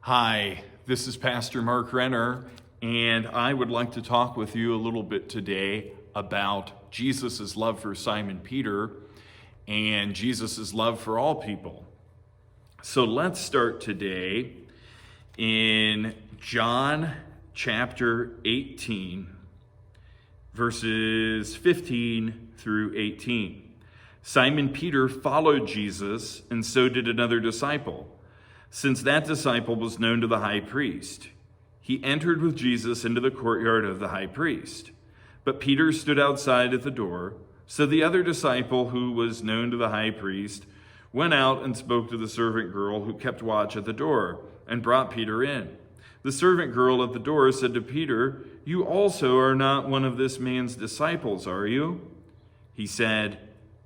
Hi, this is Pastor Mark Renner, and I would like to talk with you a little bit today about Jesus' love for Simon Peter and Jesus' love for all people. So let's start today in John chapter 18, verses 15 through 18. Simon Peter followed Jesus, and so did another disciple. Since that disciple was known to the high priest, he entered with Jesus into the courtyard of the high priest. But Peter stood outside at the door. So the other disciple, who was known to the high priest, went out and spoke to the servant girl who kept watch at the door and brought Peter in. The servant girl at the door said to Peter, "You also are not one of this man's disciples, are you?" He said,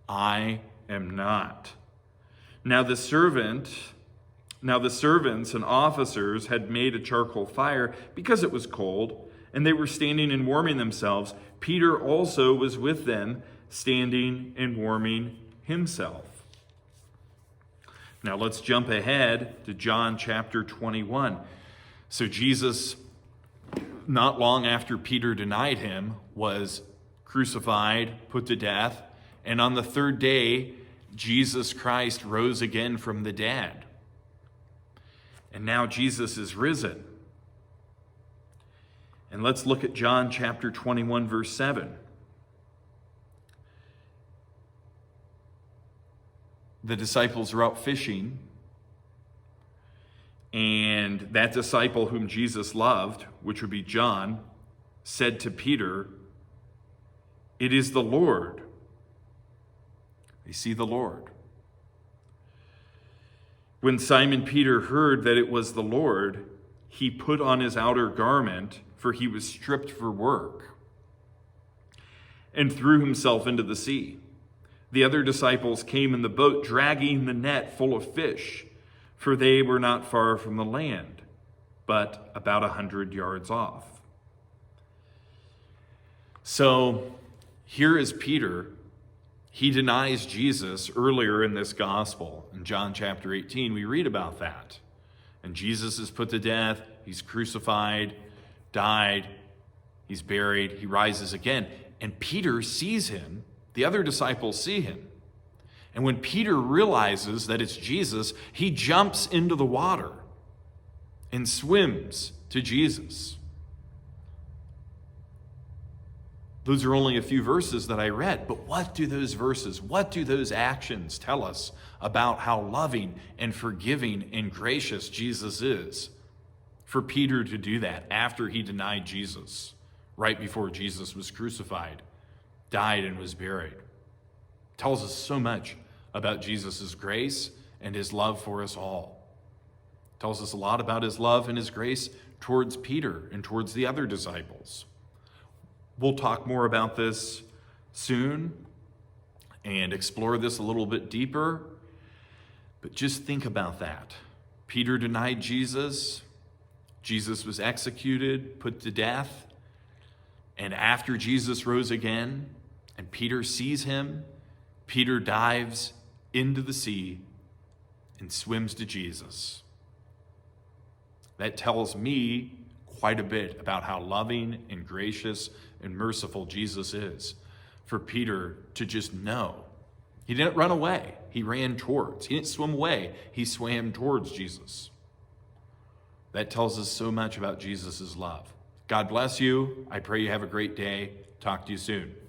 "I am not." Now the servants and officers had made a charcoal fire because it was cold, and they were standing and warming themselves. Peter also was with them, standing and warming himself. Now let's jump ahead to John chapter 21. So Jesus, not long after Peter denied him, was crucified, put to death, and on the third day, Jesus Christ rose again from the dead. And now Jesus is risen. And let's look at John chapter 21, verse 7. The disciples are out fishing, and that disciple whom Jesus loved, which would be John, said to Peter, "It is the Lord." They see the Lord. When Simon Peter heard that it was the Lord, he put on his outer garment, for he was stripped for work, and threw himself into the sea. The other disciples came in the boat, dragging the net full of fish, for they were not far from the land, but about 100 yards off. So here is Peter. He denies Jesus earlier in this gospel. In John chapter 18, we read about that. And Jesus is put to death. He's crucified, died, he's buried, he rises again. And Peter sees him. The other disciples see him. And when Peter realizes that it's Jesus, he jumps into the water and swims to Jesus. Those are only a few verses that I read, but what do those verses, what do those actions tell us about how loving and forgiving and gracious Jesus is? For Peter to do that after he denied Jesus, right before Jesus was crucified, died, and was buried, tells us so much about Jesus' grace and his love for us all. Tells us a lot about his love and his grace towards Peter and towards the other disciples. We'll talk more about this soon and explore this a little bit deeper. But just think about that. Peter denied Jesus. Jesus was executed, put to death. And after Jesus rose again, and Peter sees him, Peter dives into the sea and swims to Jesus. That tells me quite a bit about how loving and gracious and merciful Jesus is. For Peter to just know. He didn't run away. He ran towards. He didn't swim away. He swam towards Jesus. That tells us so much about Jesus' love. God bless you. I pray you have a great day. Talk to you soon.